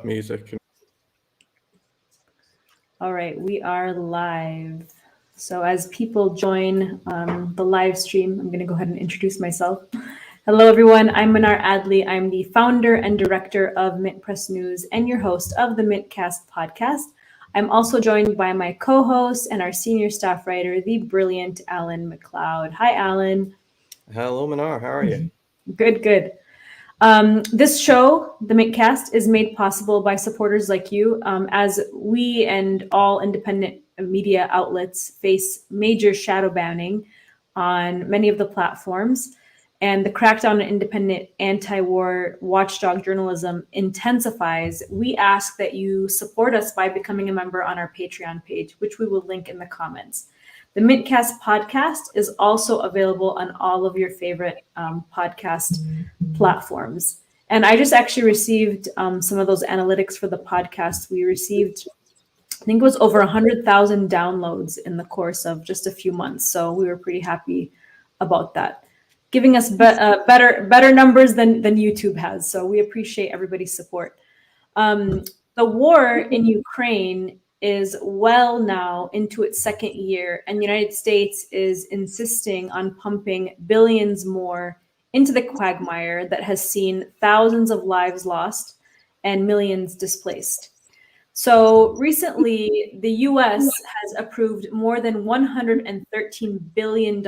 Music. All right, we are live. So as people join the live stream, I'm going to go ahead and introduce myself. Hello, everyone. I'm Mnar Adley. I'm the founder and director of Mint Press News and your host of the Mintcast podcast. I'm also joined by my co-host and our senior staff writer, the brilliant Alan Macleod. Hi, Alan. Hello, Mnar. How are you? Good. This show, the Mintcast, is made possible by supporters like you, as we and all independent media outlets face major shadow banning on many of the platforms, and the crackdown on independent anti-war watchdog journalism intensifies. We ask that you support us by becoming a member on our Patreon page, which we will link in the comments. The Mintcast podcast is also available on all of your favorite podcast platforms. And I just actually received some of those analytics for the podcast. We received, I think it was over 100,000 downloads in the course of just a few months. So we were pretty happy about that, giving us better numbers than YouTube has. So we appreciate everybody's support. The war in Ukraine is well now into its second year, and the United States is insisting on pumping billions more into the quagmire that has seen thousands of lives lost and millions displaced. So recently, the US has approved more than $113 billion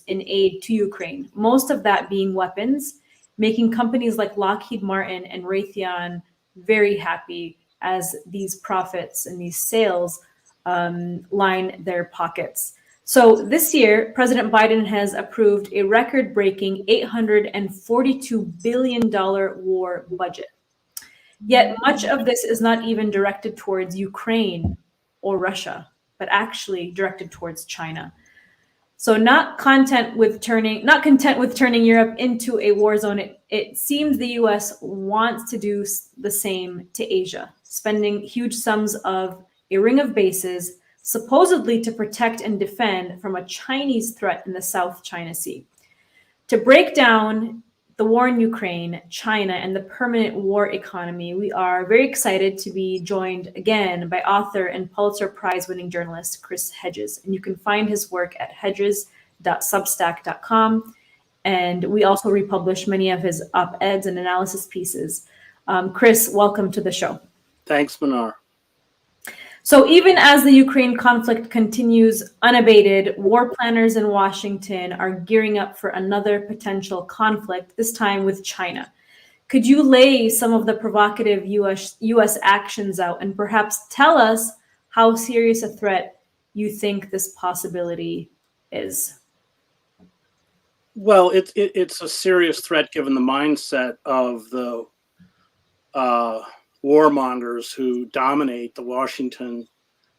in aid to Ukraine, most of that being weapons, making companies like Lockheed Martin and Raytheon very happy as these profits and these sales line their pockets. So this year, President Biden has approved a record-breaking $842 billion war budget. Yet much of this is not even directed towards Ukraine or Russia, but actually directed towards China. So not content with turning Europe into a war zone, it seems the US wants to do the same to Asia, spending huge sums of a ring of bases, supposedly to protect and defend from a Chinese threat in the South China Sea. To break down the war in Ukraine, China, and the permanent war economy, we are very excited to be joined again by author and Pulitzer Prize-winning journalist Chris Hedges. And you can find his work at hedges.substack.com. And we also republish many of his op-eds and analysis pieces. Chris, welcome to the show. Thanks, Mnar. So even as the Ukraine conflict continues unabated, war planners in Washington are gearing up for another potential conflict, this time with China. Could you lay some of the provocative US actions out and perhaps tell us how serious a threat you think this possibility is? Well, it's a serious threat given the mindset of the warmongers who dominate the Washington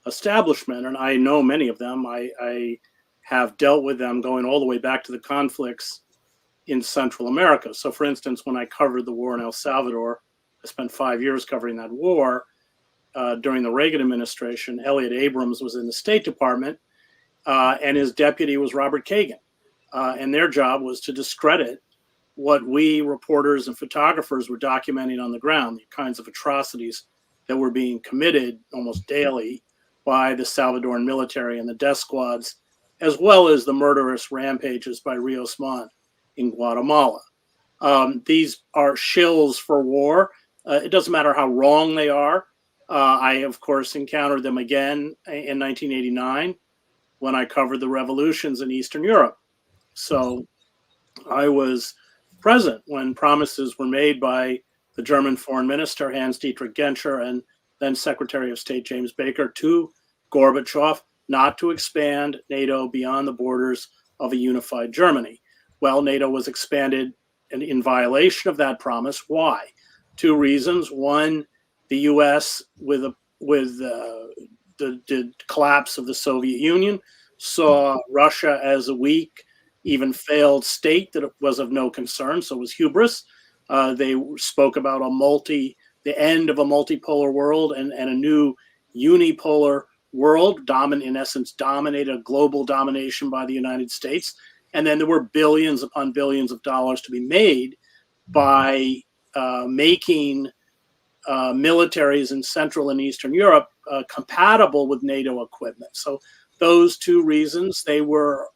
establishment, and I know many of them. I have dealt with them going all the way back to the conflicts in Central America. So, for instance, when I covered the war in El Salvador, I spent 5 years covering that war. During the Reagan administration, Elliott Abrams was in the State Department, and his deputy was Robert Kagan. And their job was to discredit what we reporters and photographers were documenting on the ground, the kinds of atrocities that were being committed almost daily by the Salvadoran military and the death squads, as well as the murderous rampages by Rios Montt in Guatemala. These are shills for war. It doesn't matter how wrong they are. I, of course, encountered them again in 1989 when I covered the revolutions in Eastern Europe. So I was present when promises were made by the German foreign minister, Hans-Dietrich Genscher, and then Secretary of State James Baker to Gorbachev not to expand NATO beyond the borders of a unified Germany. Well, NATO was expanded in violation of that promise. Why? Two reasons. One, the U.S., with the collapse of the Soviet Union, saw Russia as a weak, even failed state that was of no concern, so it was hubris. They spoke about the end of a multipolar world and a new unipolar world, in essence, dominated, a global domination by the United States. And then there were billions upon billions of dollars to be made by making militaries in Central and Eastern Europe compatible with NATO equipment. So those two reasons, they were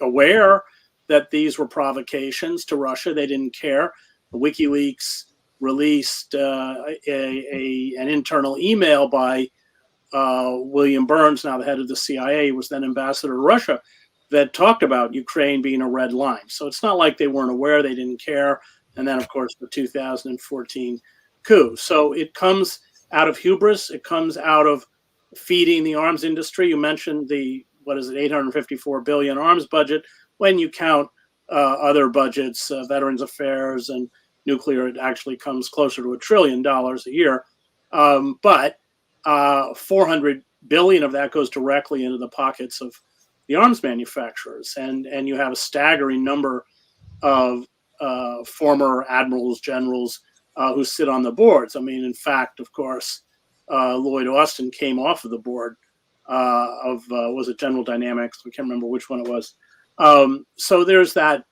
aware that these were provocations to Russia. They didn't care. WikiLeaks released an internal email by William Burns, now the head of the CIA, was then ambassador to Russia, that talked about Ukraine being a red line. So it's not like they weren't aware, they didn't care. And then, of course, the 2014 coup. So it comes out of hubris. It comes out of feeding the arms industry. You mentioned the, what is it, 854 billion arms budget. When you count other budgets, Veterans Affairs and nuclear, it actually comes closer to $1 trillion a year. But 400 billion of that goes directly into the pockets of the arms manufacturers. And you have a staggering number of former admirals, generals who sit on the boards. I mean, in fact, of course, Lloyd Austin came off of the board of, was it General Dynamics? I can't remember which one it was. So there's that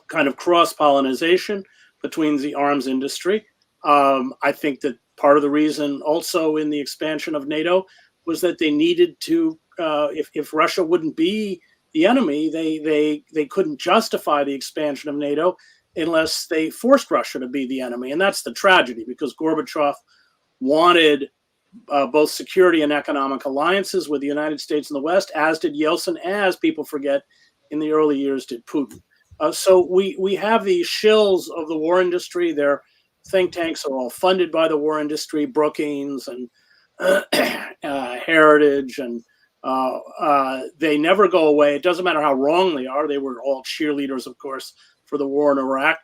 kind of cross-pollination between the arms industry. I think that part of the reason also in the expansion of NATO was that they needed to, if Russia wouldn't be the enemy, they couldn't justify the expansion of NATO unless they forced Russia to be the enemy. And that's the tragedy, because Gorbachev wanted both security and economic alliances with the United States and the West, as did Yeltsin, as people forget in the early years did Putin. So we have these shills of the war industry. Their think tanks are all funded by the war industry, Brookings and Heritage, and they never go away. It doesn't matter how wrong they are. They were all cheerleaders, of course, for the war in Iraq,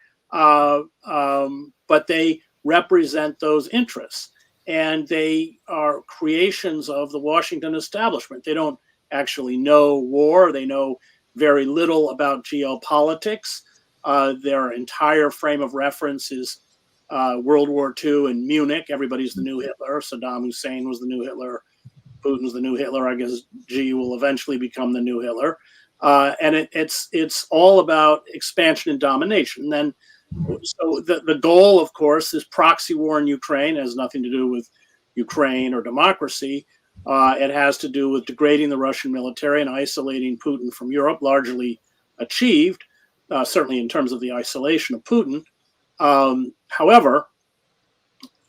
but they represent those interests. And they are creations of the Washington establishment. They don't actually know war. They know very little about geopolitics. Their entire frame of reference is World War II and Munich. Everybody's the new Hitler. Saddam Hussein was the new Hitler. Putin's the new Hitler. I guess Xi will eventually become the new Hitler. And it's all about expansion and domination. And then, so the goal, of course, is proxy war in Ukraine. It has nothing to do with Ukraine or democracy. It has to do with degrading the Russian military and isolating Putin from Europe, largely achieved, certainly in terms of the isolation of Putin. However,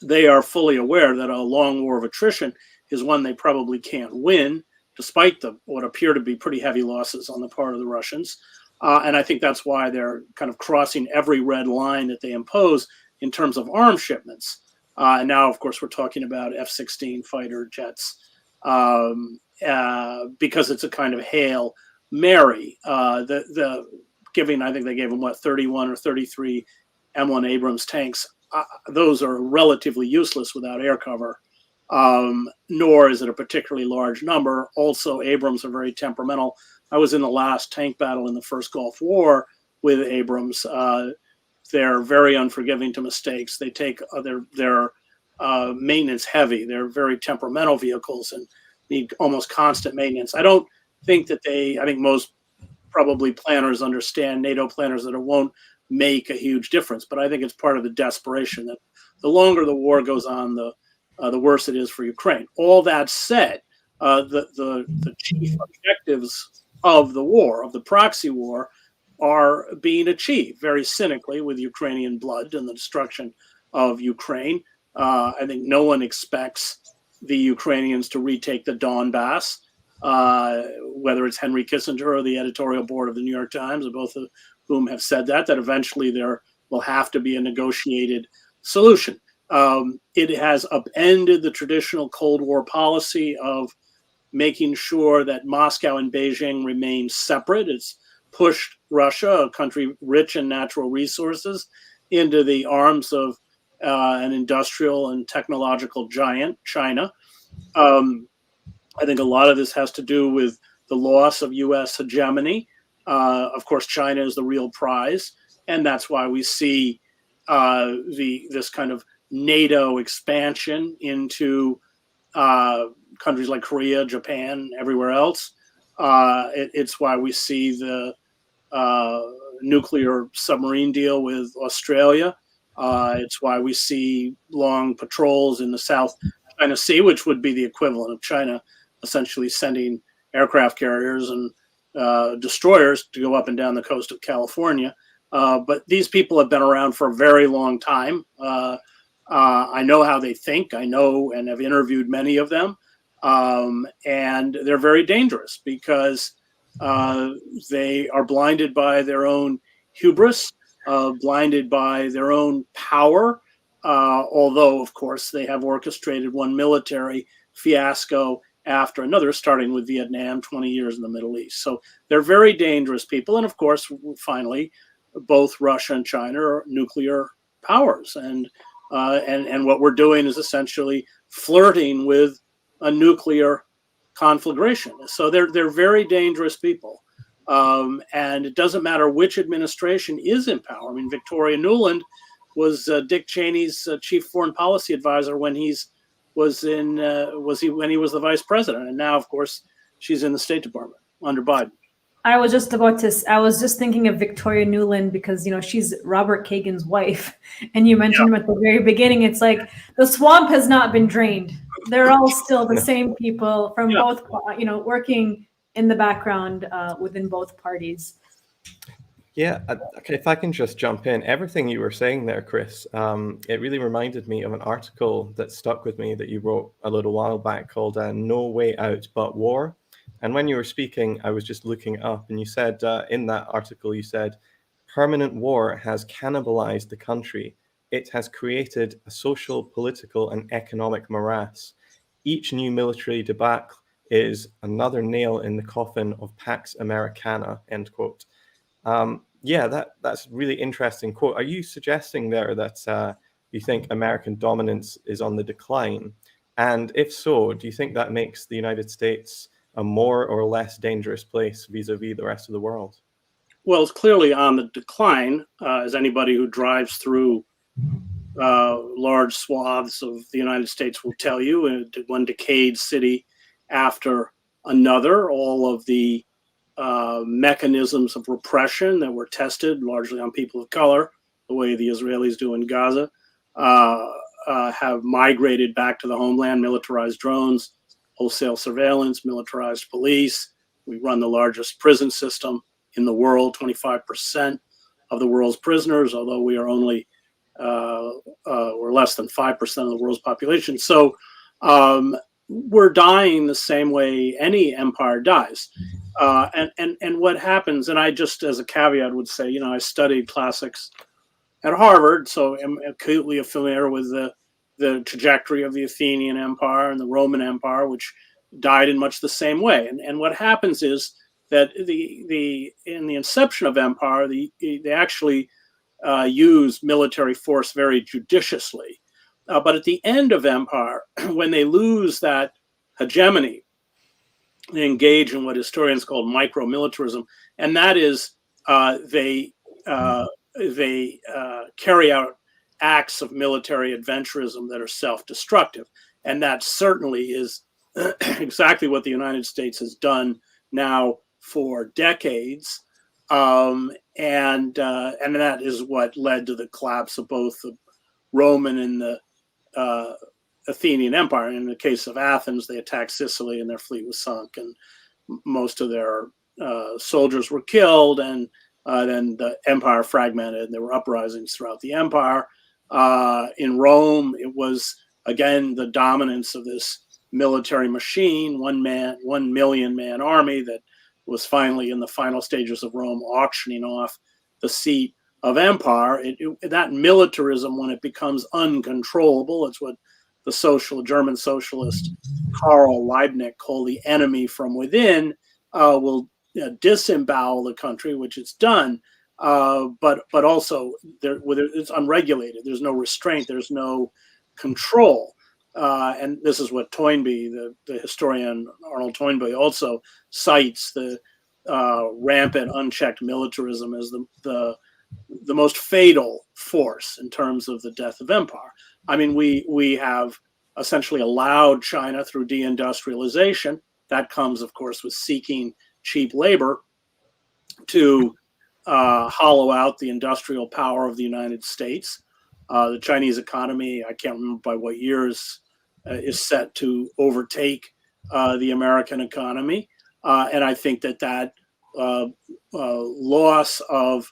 they are fully aware that a long war of attrition is one they probably can't win, despite what appear to be pretty heavy losses on the part of the Russians. And I think that's why they're kind of crossing every red line that they impose in terms of arms shipments. And now, of course, we're talking about F-16 fighter jets because it's a kind of Hail Mary. I think they gave them, 31 or 33 M1 Abrams tanks. Those are relatively useless without air cover, nor is it a particularly large number. Also, Abrams are very temperamental. I was in the last tank battle in the first Gulf War with Abrams. They're very unforgiving to mistakes. They take their maintenance heavy. They're very temperamental vehicles and need almost constant maintenance. I don't think that I think most probably planners understand, NATO planners, that it won't make a huge difference. But I think it's part of the desperation that the longer the war goes on, the worse it is for Ukraine. All that said, the chief objectives of the war, of the proxy war, are being achieved very cynically with Ukrainian blood and the destruction of Ukraine. I think no one expects the Ukrainians to retake the Donbass, whether it's Henry Kissinger or the editorial board of the New York Times, both of whom have said that eventually there will have to be a negotiated solution. It has upended the traditional Cold War policy of making sure that Moscow and Beijing remain separate. It's pushed Russia, a country rich in natural resources, into the arms of an industrial and technological giant, China. I think a lot of this has to do with the loss of U.S. hegemony. Of course, China is the real prize, and that's why we see this kind of NATO expansion into countries like Korea, Japan, everywhere else. It's why we see the nuclear submarine deal with Australia. It's why we see long patrols in the South China Sea, which would be the equivalent of China essentially sending aircraft carriers and destroyers to go up and down the coast of California. But these people have been around for a very long time. I know how they think. I know and have interviewed many of them. And they're very dangerous because they are blinded by their own hubris, blinded by their own power, although, of course, they have orchestrated one military fiasco after another, starting with Vietnam, 20 years in the Middle East. So they're very dangerous people. And of course, finally, both Russia and China are nuclear powers. And what we're doing is essentially flirting with a nuclear conflagration. So they're very dangerous people. And it doesn't matter which administration is in power. I mean, Victoria Nuland was Dick Cheney's chief foreign policy advisor when he was the vice president, and now, of course, she's in the State Department under Biden. I was just thinking of Victoria Nuland because, she's Robert Kagan's wife. And you mentioned him at the very beginning. It's like the swamp has not been drained. They're all still the same people from both, working in the background within both parties. Yeah, okay, if I can just jump in. Everything you were saying there, Chris, it really reminded me of an article that stuck with me that you wrote a little while back called No Way Out But War. And when you were speaking, I was just looking up, and you said in that article, you said, permanent war has cannibalized the country. It has created a social, political, and economic morass. Each new military debacle is another nail in the coffin of Pax Americana, end quote. That's a really interesting quote. Are you suggesting there that you think American dominance is on the decline? And if so, do you think that makes the United States a more or less dangerous place vis-a-vis the rest of the world? Well, it's clearly on the decline, as anybody who drives through large swaths of the United States will tell you. One decayed city after another, all of the mechanisms of repression that were tested largely on people of color, the way the Israelis do in Gaza, have migrated back to the homeland. Militarized drones, wholesale surveillance, militarized police. We run the largest prison system in the world, 25% of the world's prisoners, although we are only we're less than 5% of the world's population. So we're dying the same way any empire dies. And what happens, and I just as a caveat would say, I studied classics at Harvard, so I'm acutely familiar with the trajectory of the Athenian Empire and the Roman Empire, which died in much the same way. And what happens is that in the inception of empire, they actually use military force very judiciously. But at the end of empire, when they lose that hegemony, they engage in what historians call micro-militarism, and that is they carry out acts of military adventurism that are self-destructive. And that certainly is exactly what the United States has done now for decades. And that is what led to the collapse of both the Roman and the Athenian Empire. In the case of Athens, they attacked Sicily and their fleet was sunk, and most of their soldiers were killed, and then the empire fragmented. There were uprisings throughout the empire. In Rome, it was, again, the dominance of this military machine, 1 million man army that was finally in the final stages of Rome auctioning off the seat of empire. That militarism, when it becomes uncontrollable, it's what the German socialist Karl Liebknecht called the enemy from within, will disembowel the country, which it's done. But also it's unregulated. There's no restraint. There's no control. And this is what Toynbee, the historian Arnold Toynbee, also cites the rampant, unchecked militarism as the most fatal force in terms of the death of empire. I mean, we have essentially allowed China through deindustrialization. That comes, of course, with seeking cheap labor to hollow out the industrial power of the United States. The Chinese economy, I can't remember by what years, is set to overtake the American economy. And I think that loss of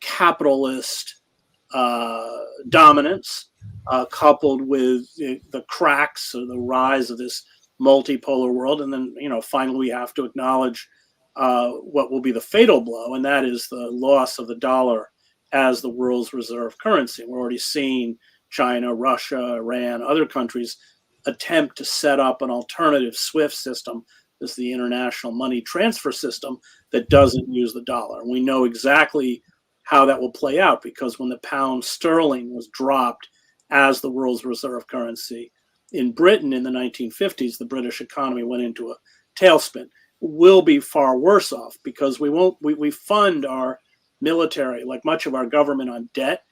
capitalist dominance, coupled with the cracks or the rise of this multipolar world, and then finally we have to acknowledge what will be the fatal blow, and that is the loss of the dollar as the world's reserve currency. We're already seeing China, Russia, Iran, other countries attempt to set up an alternative SWIFT system, as the international money transfer system, that doesn't use the dollar. And we know exactly how that will play out, because when the pound sterling was dropped as the world's reserve currency in Britain in the 1950s, the British economy went into a tailspin. We'll be far worse off, because we fund our military, like much of our government, on debt,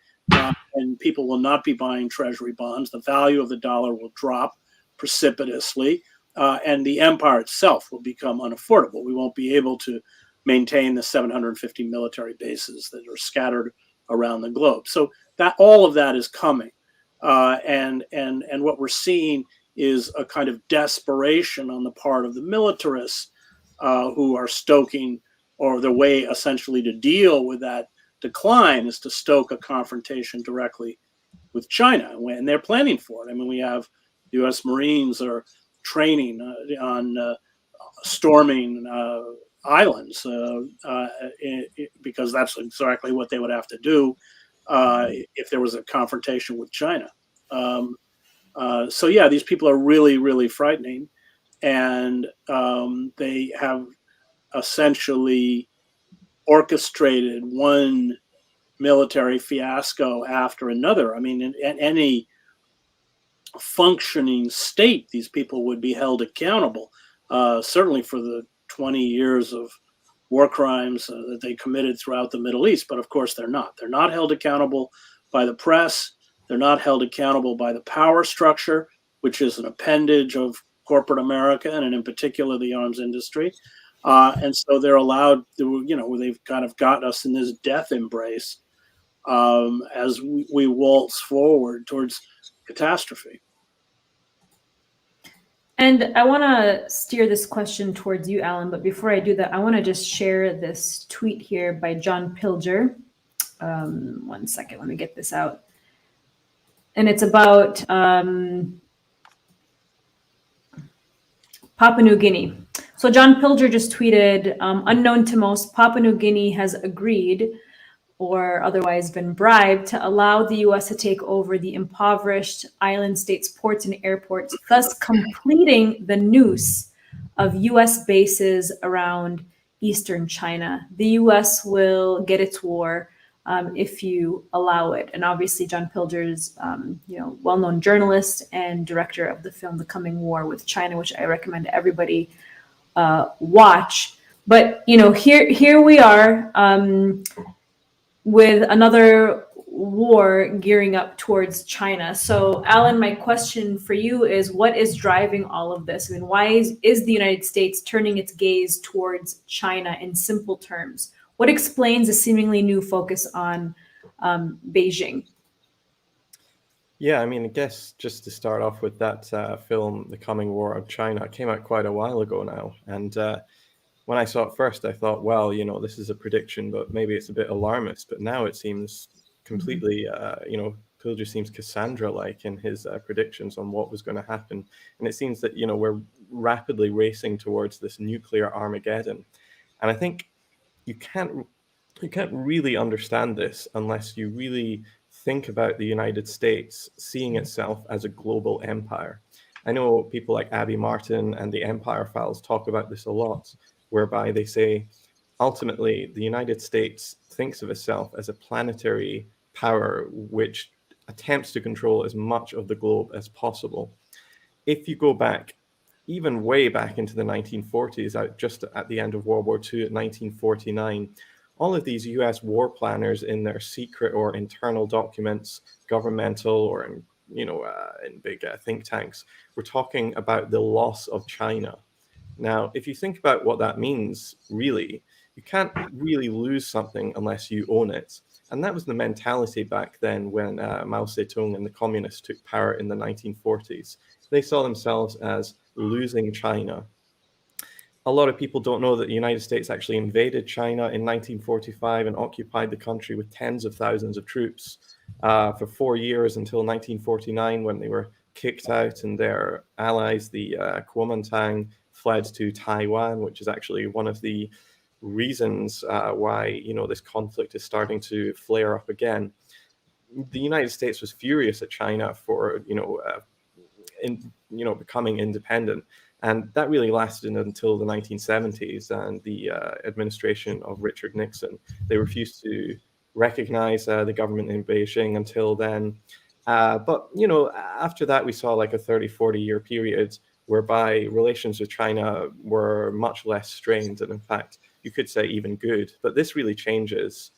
and people will not be buying treasury bonds. The value of the dollar will drop precipitously, and the empire itself will become unaffordable. We won't be able to maintain the 750 military bases that are scattered around the globe. So that all of that is coming, and what we're seeing is a kind of desperation on the part of the militarists who are stoking, or the way essentially to deal with that decline is to stoke a confrontation directly with China, and they're planning for it. I mean, we have U.S. Marines are training on storming islands, because that's exactly what they would have to do if there was a confrontation with China. So yeah, these people are really, really frightening, and they have essentially orchestrated one military fiasco after another. I mean, in any functioning state, these people would be held accountable, certainly for the 20 years of war crimes that they committed throughout the Middle East. But of course, they're not. They're not held accountable by the press. They're not held accountable by the power structure, which is an appendage of corporate America, and in particular the arms industry. And so they're allowed to, they've kind of got us in this death embrace as we waltz forward towards catastrophe. And I want to steer this question towards you, Alan. But before I do that, I want to just share this tweet here by John Pilger. 1 second, let me get this out. And it's about Papua New Guinea. So John Pilger just tweeted, unknown to most, Papua New Guinea has agreed, or otherwise been bribed, to allow the U.S. to take over the impoverished island state's ports and airports, thus completing the noose of U.S. bases around eastern China. The U.S. will get its war if you allow it. And obviously, John Pilger's, well-known journalist and director of the film The Coming War with China, which I recommend everybody watch. But here we are. With another war gearing up towards China. So, Alan, my question for you is, what is driving all of this? I mean, why is the United States turning its gaze towards China in simple terms? What explains a seemingly new focus on Beijing? Yeah, I mean, I guess just to start off with that film, The Coming War of China, it came out quite a while ago now. And when I saw it first, I thought, well, this is a prediction, but maybe it's a bit alarmist. But now it seems completely, Pilger seems Cassandra-like in his predictions on what was going to happen. And it seems that, we're rapidly racing towards this nuclear Armageddon. And I think you can't really understand this unless you really think about the United States seeing itself as a global empire. I know people like Abby Martin and the Empire Files talk about this a lot, whereby they say, ultimately, the United States thinks of itself as a planetary power which attempts to control as much of the globe as possible. If you go back, even way back into the 1940s, just at the end of World War II, at 1949, all of these US war planners in their secret or internal documents, governmental or in big think tanks, were talking about the loss of China. Now, if you think about what that means, really, you can't really lose something unless you own it. And that was the mentality back then when Mao Zedong and the communists took power in the 1940s. They saw themselves as losing China. A lot of people don't know that the United States actually invaded China in 1945 and occupied the country with tens of thousands of troops for 4 years until 1949, when they were kicked out and their allies, the Kuomintang, fled to Taiwan, which is actually one of the reasons why this conflict is starting to flare up again. The United States was furious at China for becoming independent, and that really lasted until the 1970s and the administration of Richard Nixon. They refused to recognize the government in Beijing until then. But after that, we saw like a 30-40 year period whereby relations with China were much less strained, and in fact, you could say even good. But this really changes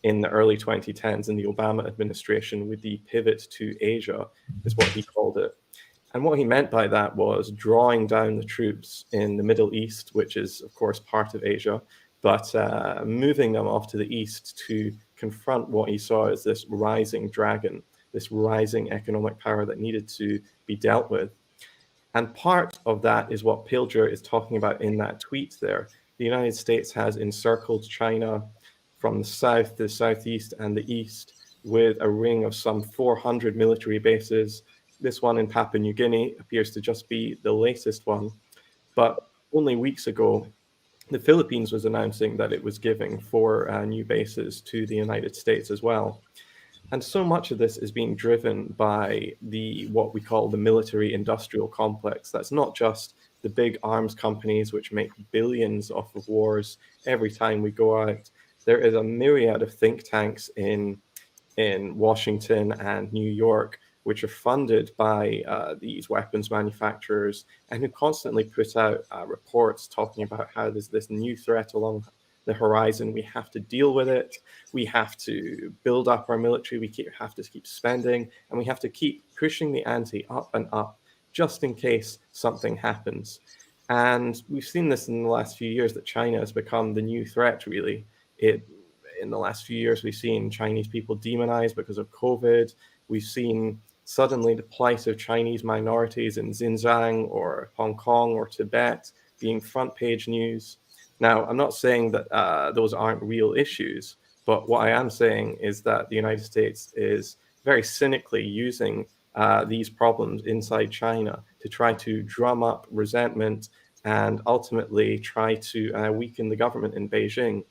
in the early 2010s in the Obama administration with the pivot to Asia, is what he called it. And what he meant by that was drawing down the troops in the Middle East, which is, of course, part of Asia, but moving them off to the east to confront what he saw as this rising dragon, this rising economic power that needed to be dealt with. And part of that is what Pilger is talking about in that tweet there. The United States has encircled China from the south, the southeast, and the east with a ring of some 400 military bases. This one in Papua New Guinea appears to just be the latest one. But only weeks ago, the Philippines was announcing that it was giving 4 new bases to the United States as well. And so much of this is being driven by what we call the military-industrial complex. That's not just the big arms companies which make billions off of wars every time we go out. There is a myriad of think tanks in Washington and New York which are funded by these weapons manufacturers and who constantly put out reports talking about how there's this new threat along the horizon. We have to deal with it. We have to build up our military. We have to keep spending, and we have to keep pushing the ante up and up just in case something happens. And we've seen this in the last few years, that China has become the new threat, really. In the last few years, we've seen Chinese people demonized because of COVID. We've seen suddenly the plight of Chinese minorities in Xinjiang or Hong Kong or Tibet being front page news. Now, I'm not saying that those aren't real issues, but what I am saying is that the United States is very cynically using these problems inside China to try to drum up resentment and ultimately try to weaken the government in Beijing.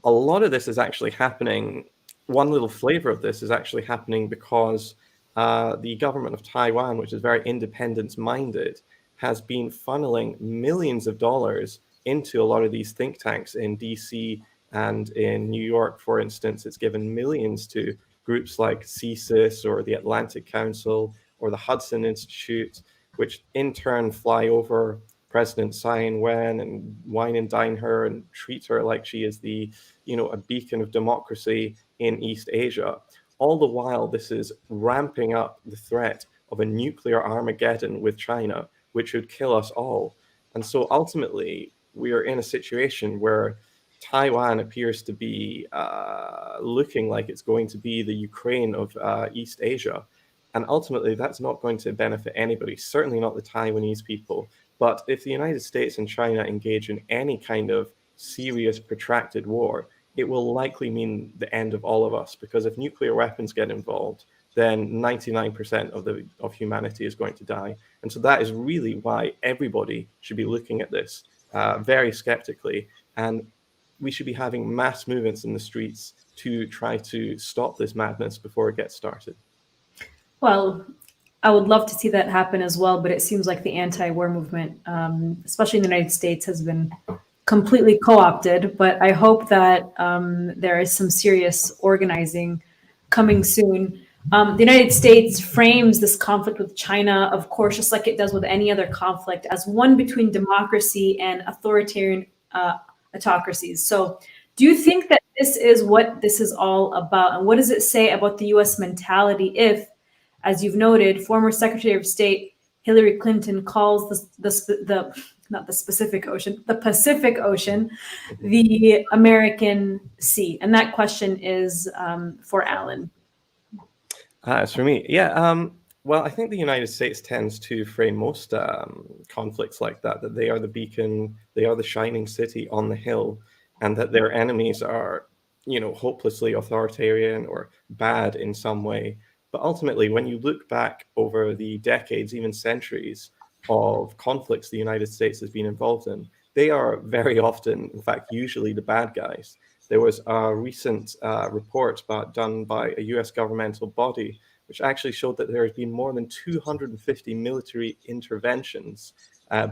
A lot of this is actually happening. One little flavor of this is actually happening because the government of Taiwan, which is very independence-minded, has been funneling millions of dollars into a lot of these think tanks in DC and in New York, for instance. It's given millions to groups like CSIS or the Atlantic Council or the Hudson Institute, which in turn fly over President Tsai Ing-wen and wine and dine her and treat her like she is a beacon of democracy in East Asia. All the while, this is ramping up the threat of a nuclear Armageddon with China, which would kill us all. And so ultimately, we are in a situation where Taiwan appears to be looking like it's going to be the Ukraine of East Asia. And ultimately, that's not going to benefit anybody, certainly not the Taiwanese people. But if the United States and China engage in any kind of serious, protracted war, it will likely mean the end of all of us, because if nuclear weapons get involved, then 99% of humanity is going to die. And so that is really why everybody should be looking at this very skeptically. And we should be having mass movements in the streets to try to stop this madness before it gets started. Well, I would love to see that happen as well, but it seems like the anti-war movement, especially in the United States, has been completely co-opted. But I hope that there is some serious organizing coming soon. The United States frames this conflict with China, of course, just like it does with any other conflict, as one between democracy and authoritarian autocracies. So do you think that this is what this is all about? And what does it say about the US mentality if, as you've noted, former Secretary of State Hillary Clinton calls the not the Pacific Ocean, the Pacific Ocean, the American Sea? And that question is for Alan. It's for me. Yeah. Well, I think the United States tends to frame most conflicts like that they are the beacon, they are the shining city on the hill, and that their enemies are, hopelessly authoritarian or bad in some way. But ultimately, when you look back over the decades, even centuries of conflicts the United States has been involved in, they are very often, in fact, usually the bad guys. There was a recent report done by a US governmental body, which actually showed that there has been more than 250 military interventions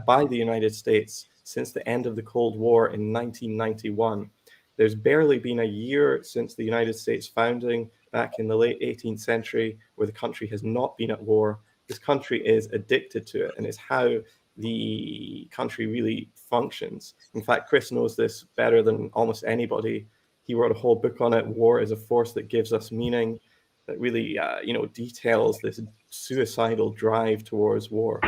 by the United States since the end of the Cold War in 1991. There's barely been a year since the United States founding back in the late 18th century where the country has not been at war. This country is addicted to it, and it's how the country really functions. In fact, Chris knows this better than almost anybody. He wrote a whole book on it, War is a Force That Gives Us Meaning, that really, details this suicidal drive towards war.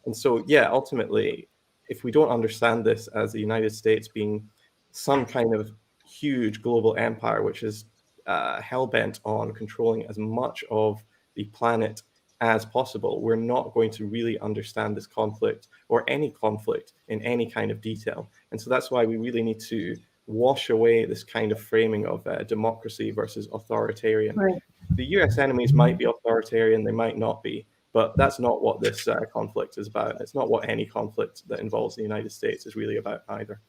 And so, yeah, ultimately, if we don't understand this as the United States being some kind of huge global empire, which is hell-bent on controlling as much of the planet as possible, we're not going to really understand this conflict or any conflict in any kind of detail. And so that's why we really need to wash away this kind of framing of democracy versus authoritarian. Right. The US enemies might be authoritarian, they might not be, but that's not what this conflict is about. It's not what any conflict that involves the United States is really about either.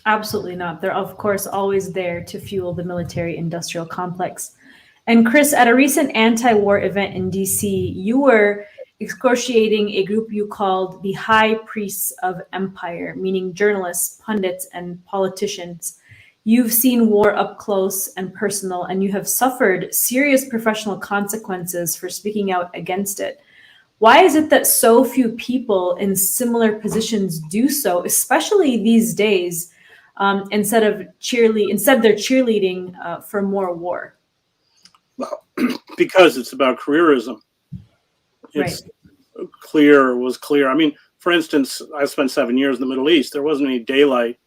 Absolutely not. They're, of course, always there to fuel the military-industrial complex. And Chris, at a recent anti-war event in DC, you were excoriating a group you called the High Priests of Empire, meaning journalists, pundits, and politicians. You've seen war up close and personal, and you have suffered serious professional consequences for speaking out against it. Why is it that so few people in similar positions do so, especially these days, instead they're cheerleading for more war? Well, because it's about careerism. It's was clear. I mean, for instance, I spent 7 years in the Middle East. There wasn't any daylight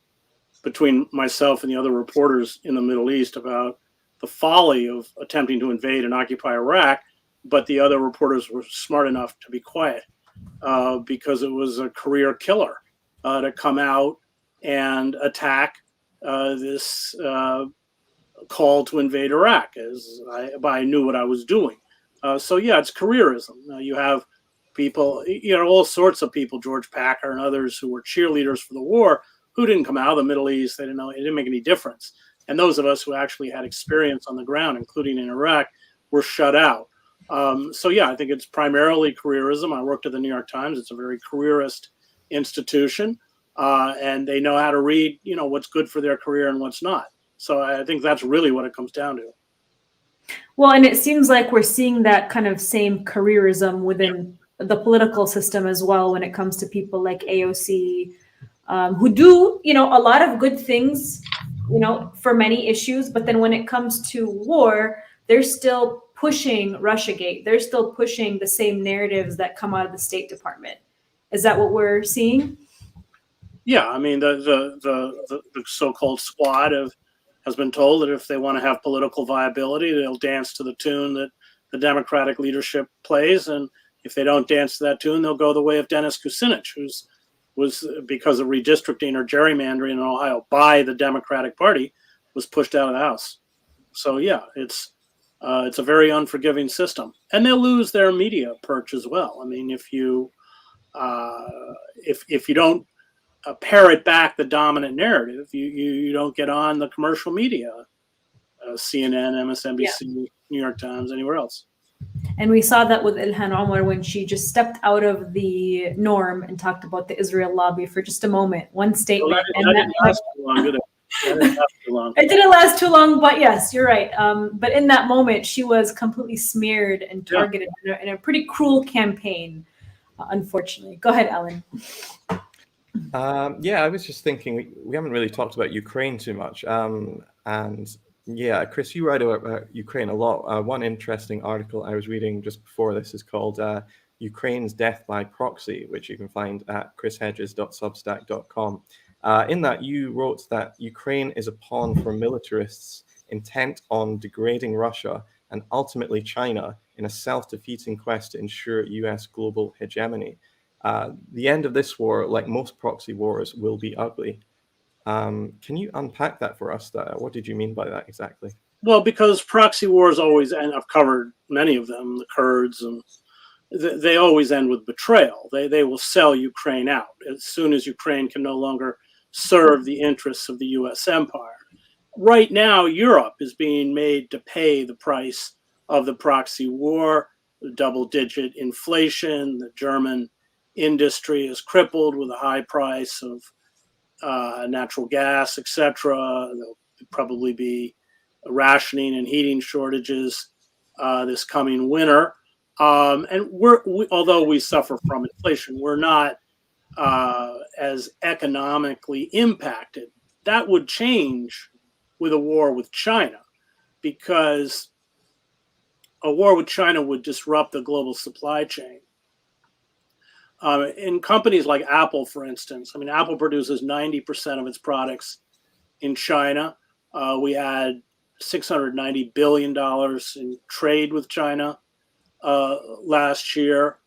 between myself and the other reporters in the Middle East about the folly of attempting to invade and occupy Iraq, but the other reporters were smart enough to be quiet because it was a career killer to come out and attack this call to invade Iraq, as I knew what I was doing. So yeah, it's careerism. You have people, all sorts of people, George Packer and others who were cheerleaders for the war, who didn't come out of the Middle East. They didn't know, it didn't make any difference. And those of us who actually had experience on the ground, including in Iraq, were shut out. So yeah, I think it's primarily careerism. I worked at the New York Times. It's a very careerist institution, and they know how to read, what's good for their career and what's not. So I think that's really what it comes down to. Well, and it seems like we're seeing that kind of same careerism within the political system as well when it comes to people like AOC, who do, a lot of good things, for many issues. But then when it comes to war, they're still pushing Russiagate. They're still pushing the same narratives that come out of the State Department. Is that what we're seeing? Yeah, I mean, the so-called squad has been told that if they want to have political viability, they'll dance to the tune that the Democratic leadership plays. And if they don't dance to that tune, they'll go the way of Dennis Kucinich, was because of redistricting or gerrymandering in Ohio by the Democratic Party, was pushed out of the House. So yeah, it's a very unforgiving system, and they'll lose their media perch as well. I mean, if you don't parrot back the dominant narrative, you don't get on the commercial media, CNN, MSNBC, New York Times, anywhere else. And we saw that with Ilhan Omar when she just stepped out of the norm and talked about the Israel lobby for just a moment. One statement. Well, that didn't last too long, did it? That didn't last too long. It didn't last too long, but yes, you're right. But in that moment, she was completely smeared and targeted in a pretty cruel campaign, unfortunately. Go ahead, Ellen. I was just thinking, we haven't really talked about Ukraine too much. And yeah, Chris, you write about Ukraine a lot. One interesting article I was reading just before this is called Ukraine's Death by Proxy, which you can find at chrishedges.substack.com. In that, you wrote that Ukraine is a pawn for militarists intent on degrading Russia and ultimately China in a self-defeating quest to ensure US global hegemony. The end of this war, like most proxy wars, will be ugly. Can you unpack that for us? What did you mean by that exactly? Well, because proxy wars always, and I've covered many of them, the Kurds, and they always end with betrayal. They will sell Ukraine out as soon as Ukraine can no longer serve the interests of the US empire. Right now, Europe is being made to pay the price of the proxy war, the double-digit inflation. The German industry is crippled with a high price of natural gas, etc. There'll probably be rationing and heating shortages this coming winter. And although we suffer from inflation, we're not as economically impacted. That would change with a war with China, because a war with China would disrupt the global supply chain. In companies like Apple, for instance, I mean, Apple produces 90% of its products in China. We had $690 billion in trade with China last year.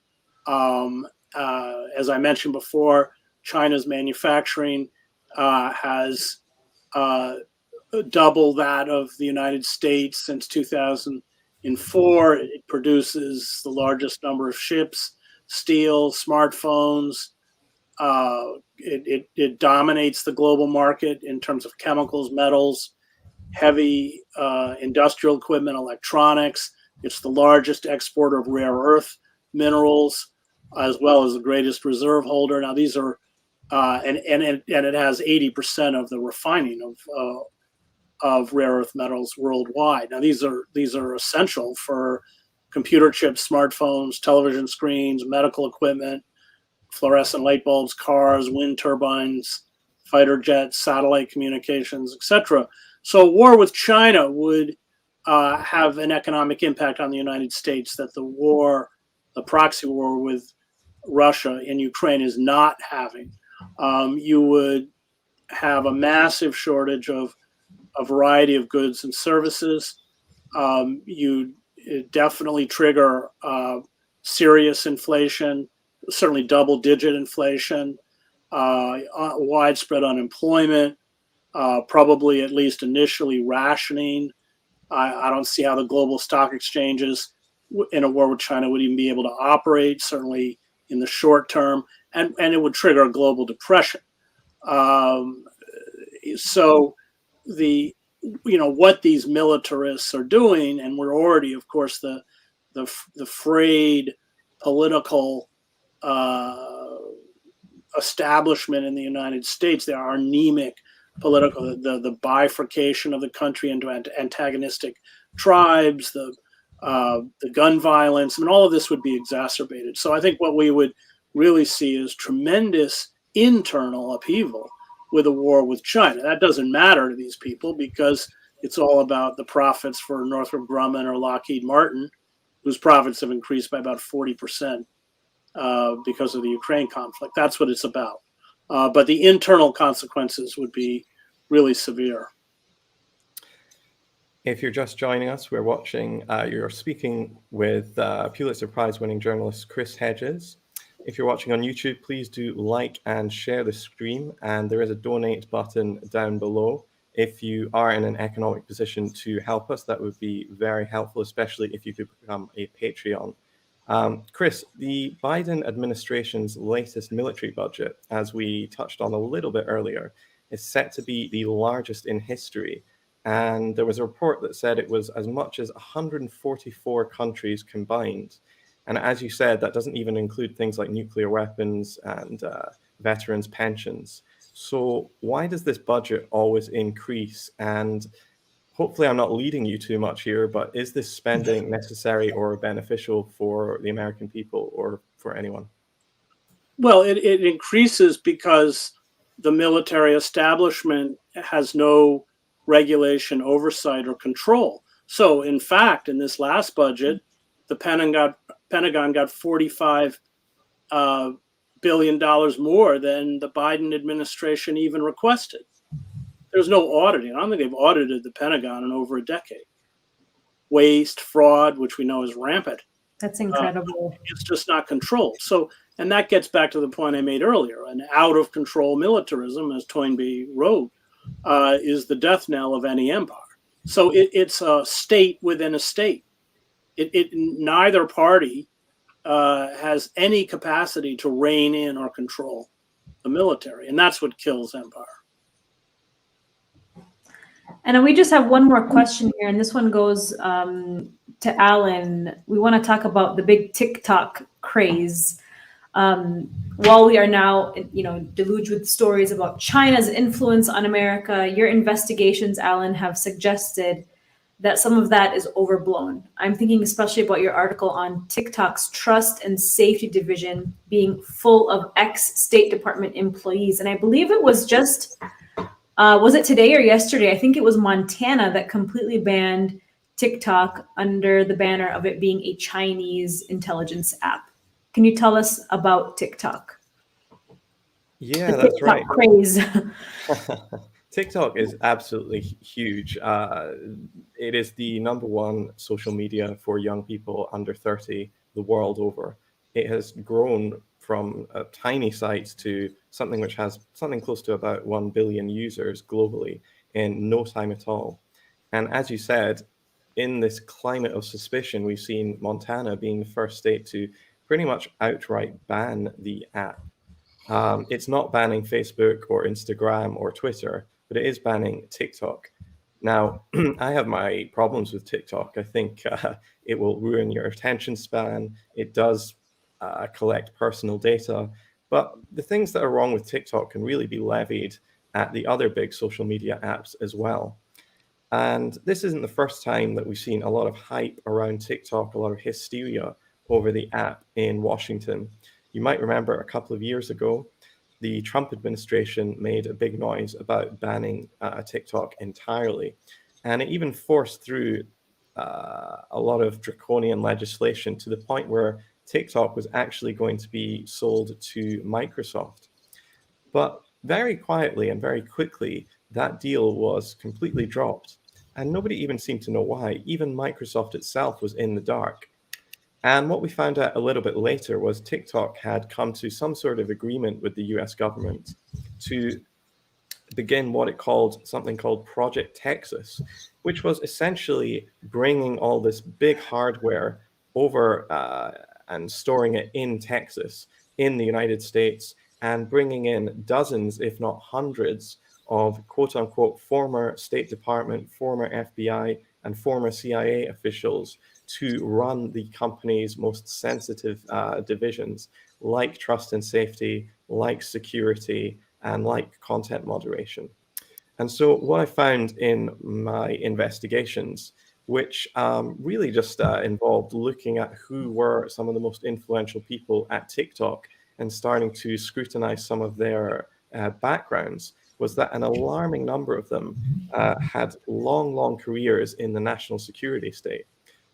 As I mentioned before, China's manufacturing has double that of the United States since 2004. It produces the largest number of ships, steel, smartphones. It dominates the global market in terms of chemicals, metals, heavy industrial equipment, electronics. It's the largest exporter of rare earth minerals, as well as the greatest reserve holder. Now, these are and it has 80% of the refining of rare earth metals worldwide. Now, these are essential for computer chips, smartphones, television screens, medical equipment, fluorescent light bulbs, cars, wind turbines, fighter jets, satellite communications, etc. So, a war with China would have an economic impact on the United States that the proxy war with Russia in Ukraine is not having. You would have a massive shortage of a variety of goods and services. You definitely trigger serious inflation, certainly double-digit inflation, widespread unemployment, probably at least initially rationing. I don't see how the global stock exchanges in a war with China would even be able to operate, certainly in the short term, and it would trigger a global depression. So what these militarists are doing, and we're already, of course, the frayed political establishment in the United States. There are anemic political, the bifurcation of the country into antagonistic tribes, the gun violence. I mean, all of this would be exacerbated. So I think what we would really see is tremendous internal upheaval with a war with China. That doesn't matter to these people because it's all about the profits for Northrop Grumman or Lockheed Martin, whose profits have increased by about 40% because of the Ukraine conflict. That's what it's about. But the internal consequences would be really severe. If you're just joining us, you're speaking with Pulitzer Prize-winning journalist Chris Hedges. If you're watching on YouTube, please do like and share the stream. And there is a donate button down below. If you are in an economic position to help us, that would be very helpful, especially if you could become a Patreon. Chris, the Biden administration's latest military budget, as we touched on a little bit earlier, is set to be the largest in history. And there was a report that said it was as much as 144 countries combined. And as you said, that doesn't even include things like nuclear weapons and veterans' pensions. So why does this budget always increase? And hopefully I'm not leading you too much here, but is this spending necessary or beneficial for the American people or for anyone? Well, it increases because the military establishment has no regulation, oversight, or control. So, in fact, in this last budget, the Pentagon got $45 billion more than the Biden administration even requested. There's no auditing. I don't think they've audited the Pentagon in over a decade. Waste, fraud, which we know is rampant. That's incredible. It's just not controlled. So, and that gets back to the point I made earlier. An out-of-control militarism, as Toynbee wrote, is the death knell of any empire. So it's a state within a state. Neither party has any capacity to rein in or control the military, and that's what kills empire. And we just have one more question here, and this one goes to Alan. We want to talk about the big TikTok craze. While we are now, deluged with stories about China's influence on America, your investigations, Alan, have suggested that some of that is overblown. I'm thinking especially about your article on TikTok's Trust and Safety Division being full of ex-State Department employees. And I believe it was just, was it today or yesterday? I think it was Montana that completely banned TikTok under the banner of it being a Chinese intelligence app. Can you tell us about TikTok? Yeah, The that's TikTok right. craze. TikTok is absolutely huge. It is the #1 social media for young people under 30 the world over. It has grown from a tiny site to something which has something close to about 1 billion users globally in no time at all. And as you said, in this climate of suspicion, we've seen Montana being the first state to pretty much outright ban the app. It's not banning Facebook or Instagram or Twitter, but it is banning TikTok. Now, I have my problems with TikTok. I think it will ruin your attention span. It does collect personal data. But the things that are wrong with TikTok can really be levied at the other big social media apps as well. And this isn't the first time that we've seen a lot of hype around TikTok, a lot of hysteria over the app in Washington. You might remember a couple of years ago, the Trump administration made a big noise about banning TikTok entirely. And it even forced through a lot of draconian legislation to the point where TikTok was actually going to be sold to Microsoft. But very quietly and very quickly, that deal was completely dropped. And nobody even seemed to know why. Even Microsoft itself was in the dark. And what we found out a little bit later was TikTok had come to some sort of agreement with the US government to begin what it called something called Project Texas, which was essentially bringing all this big hardware over and storing it in Texas, in the United States, and bringing in dozens, if not hundreds, of quote unquote former State Department, former FBI, and former CIA officials to run the company's most sensitive divisions, like trust and safety, like security, and like content moderation. And so what I found in my investigations, which really just involved looking at who were some of the most influential people at TikTok and starting to scrutinize some of their backgrounds, was that an alarming number of them had long careers in the national security state.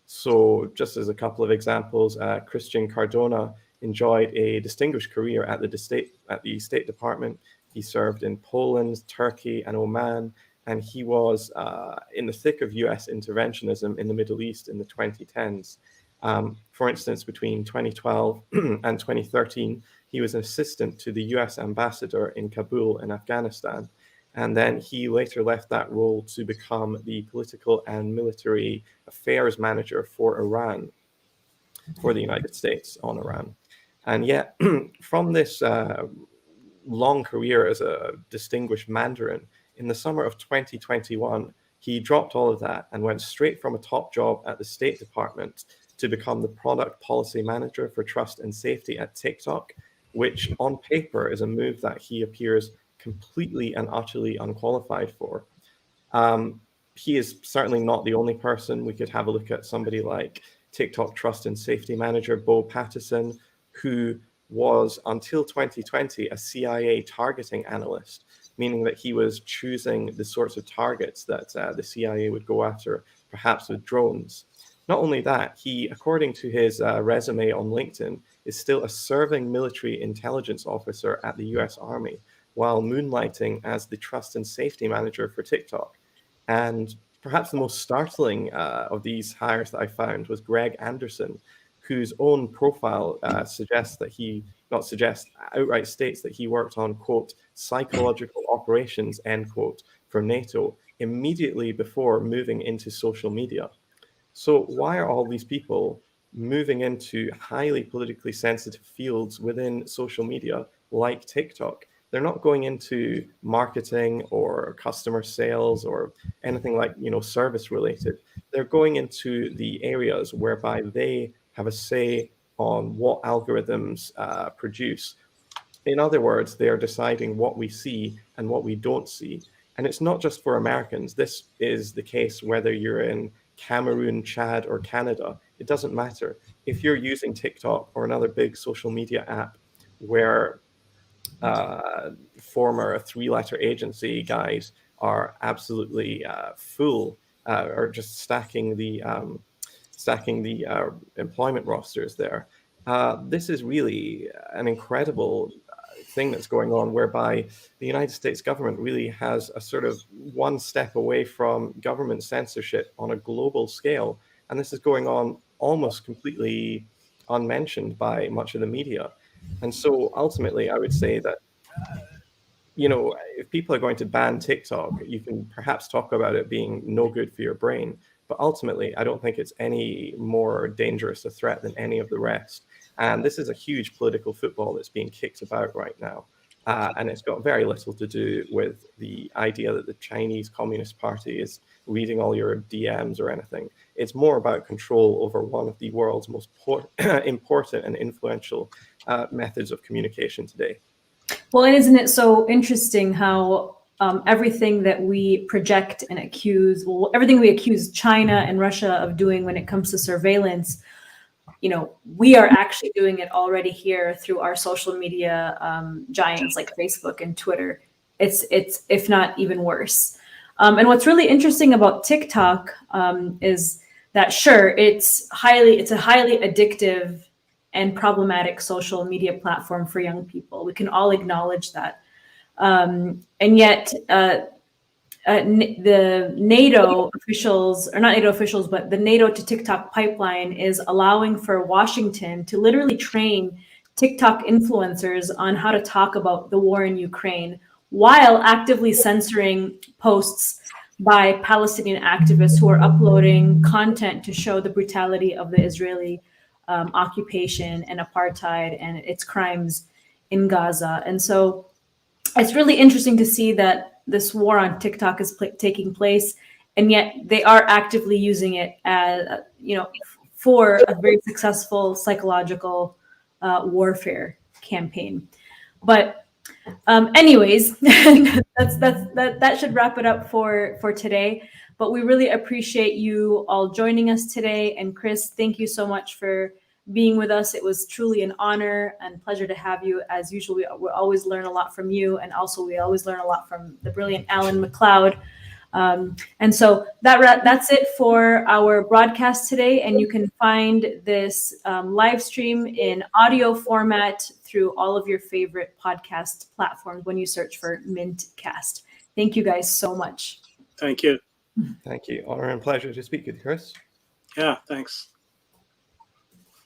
So just as a couple of examples, Christian Cardona enjoyed a distinguished career at the State Department. He served in Poland, Turkey, and Oman, and he was in the thick of US interventionism in the Middle East in the 2010s. For instance, between 2012 and 2013, he was an assistant to the US ambassador in Kabul in Afghanistan. And then he later left that role to become the political and military affairs manager for Iran, for the United States on Iran. And yet, from this long career as a distinguished Mandarin, in the summer of 2021, he dropped all of that and went straight from a top job at the State Department to become the product policy manager for trust and safety at TikTok, which on paper is a move that he appears completely and utterly unqualified for. He is certainly not the only person. We could have a look at somebody like TikTok Trust and Safety Manager Bo Pattison, who was until 2020 a CIA targeting analyst, meaning that he was choosing the sorts of targets that the CIA would go after, perhaps with drones. Not only that, he, according to his resume on LinkedIn, is still a serving military intelligence officer at the US Army, while moonlighting as the trust and safety manager for TikTok. And perhaps the most startling of these hires that I found was Greg Anderson, whose own profile suggests that he, not suggests, outright states that he worked on, quote, psychological operations, end quote, for NATO immediately before moving into social media. So why are all these people moving into highly politically sensitive fields within social media like TikTok? They're not going into marketing or customer sales or anything like, service related. They're going into the areas whereby they have a say on what algorithms produce. In other words, they are deciding what we see and what we don't see. And it's not just for Americans. This is the case whether you're in Cameroon, Chad, or Canada. It doesn't matter. If you're using TikTok or another big social media app where former three-letter agency guys are absolutely full or just stacking the employment rosters there. This is really an incredible thing that's going on, whereby the United States government really has a sort of one step away from government censorship on a global scale. And this is going on almost completely unmentioned by much of the media. And so ultimately, I would say that, if people are going to ban TikTok, you can perhaps talk about it being no good for your brain. But ultimately, I don't think it's any more dangerous a threat than any of the rest. And this is a huge political football that's being kicked about right now. And it's got very little to do with the idea that the Chinese Communist Party is reading all your DMs or anything. It's more about control over one of the world's most important and influential methods of communication today. Well, and isn't it so interesting how everything that we project and accuse, everything we accuse China and Russia of doing when it comes to surveillance, we are actually doing it already here through our social media giants like Facebook and Twitter. It's if not even worse. And what's really interesting about TikTok is that, sure, it's a highly addictive and problematic social media platform for young people. We can all acknowledge that. And yet the NATO officials, or not NATO officials, but the NATO to TikTok pipeline is allowing for Washington to literally train TikTok influencers on how to talk about the war in Ukraine, while actively censoring posts by Palestinian activists who are uploading content to show the brutality of the Israeli occupation and apartheid and its crimes in Gaza. And so it's really interesting to see that this war on TikTok is taking place, and yet they are actively using it as, for a very successful psychological warfare campaign. But anyways, that should wrap it up for today. But we really appreciate you all joining us today. And Chris, thank you so much for being with us. It was truly an honor and pleasure to have you. As usual, we always learn a lot from you. And also we always learn a lot from the brilliant Alan Macleod. And so that's it for our broadcast today. And you can find this live stream in audio format through all of your favorite podcast platforms when you search for Mintcast. Thank you guys so much. Thank you. Thank you. Honor and pleasure to speak with you, Chris. Yeah, thanks.